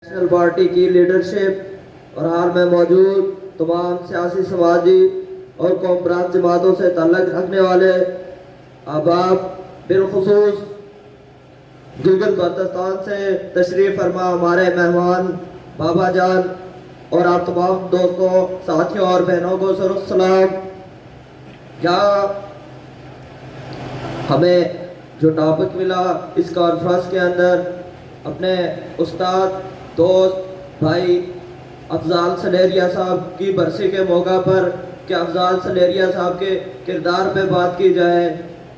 National party کی leadership اور حال میں موجود تمام سیاسی سماجی اور قوم پرست جماعتوں سے تعلق رکھنے والے احباب، بالخصوص گلگت بلتستان سے تشریف فرما ہمارے مہمان بابا جان اور آپ تمام دوستوں، ساتھیوں اور بہنوں کو سلام۔ یہاں ہمیں جو ٹاپک ملا اس کانفرنس کے اندر اپنے استاد، دوست، بھائی افضال سلیریا صاحب کی برسی کے موقع پر کہ افضال سلیریا صاحب کے کردار پہ بات کی جائے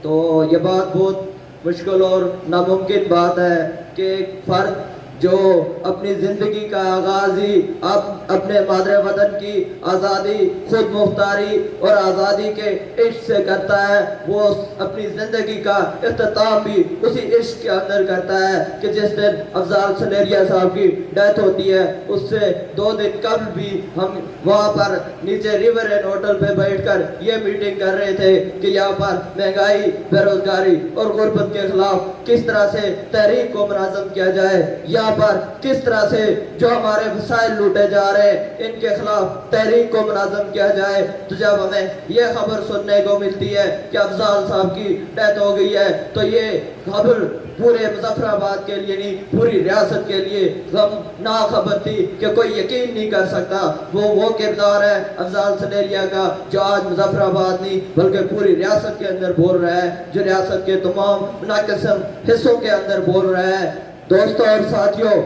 تو یہ بات بہت مشکل اور ناممکن بات ہے کہ ایک فرد جو اپنی زندگی کا آغاز ہی اپنے مادر وطن کی آزادی، خود مختاری اور آزادی کے عشق سے کرتا ہے، وہ اپنی زندگی کا اختتام بھی اسی عشق کے اندر کرتا ہے کہ جس دن افضال سلیریا صاحب کی ڈیتھ ہوتی ہے اس سے 2 دن قبل بھی ہم وہاں پر نیچے ریور اینڈ ہوٹل پہ بیٹھ کر یہ میٹنگ کر رہے تھے کہ یہاں پر مہنگائی، بے روزگاری اور غربت کے خلاف کس طرح سے تحریک کو منظم کیا جائے، یہاں پر کس طرح سے جو ہمارے وسائل لوٹے جا رہے ہیں ان کے خلاف تحریک کو منظم کیا جائے۔ تو جب ہمیں یہ خبر سننے کو ملتی ہے کہ افضال صاحب کی ڈیتھ ہو گئی ہے تو یہ خبر پورے مظفر آباد کے لیے نہیں، پوری ریاست کے لیے غم نا خبر تھی کہ کوئی یقین نہیں کر سکتا وہ کردار ہے افضال سلیریا کا جو آج مظفر آباد نہیں بلکہ پوری ریاست کے اندر بول رہا ہے، جو ریاست کے تمام منقسم حصوں کے اندر بول رہا ہے۔ دوستوں اور ساتھیوں،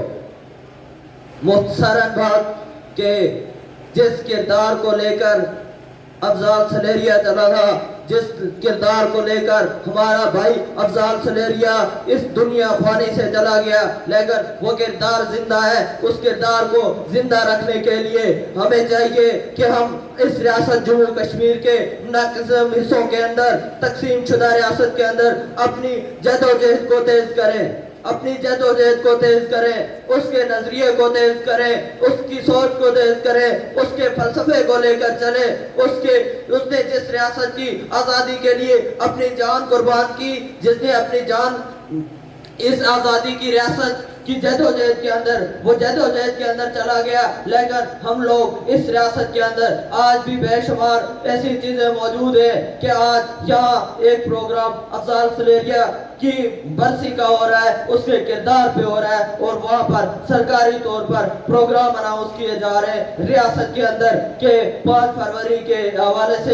مختصراً بات کہ جس کردار کو لے کر افضال سلیریا چلا تھا، جس کردار کو لے کر ہمارا بھائی افضال سلیریا اس دنیا فانی سے چلا گیا، لیکن وہ کردار زندہ ہے۔ اس کردار کو زندہ رکھنے کے لیے ہمیں چاہیے کہ ہم اس ریاست جموں کشمیر کے منقسم حصوں کے اندر، تقسیم شدہ ریاست کے اندر اپنی جدوجہد کو تیز کریں، اپنی جدوجہد کو تیز کریں، اس کے نظریے کو تیز کریں، اس کی سوچ کو تیز کریں، اس کے فلسفے کو لے کر چلیں۔ اس نے جس ریاست کی آزادی کے لیے اپنی جان قربان کی، جس نے اپنی جان اس آزادی کی ریاست کی جدوجہد کے اندر، وہ جدوجہد کے اندر چلا گیا، لیکن ہم لوگ اس ریاست کے اندر آج بھی بے شمار ایسی چیزیں موجود ہیں کہ آج یہاں ایک پروگرام افضال سلیریا کی برسی کا ہو رہا ہے، اس کے کردار پہ ہو رہا ہے اور وہاں پر سرکاری طور پر پروگرام اناؤنس کیے جا رہے ہیں ریاست کے اندر کہ 5 فروری کے حوالے سے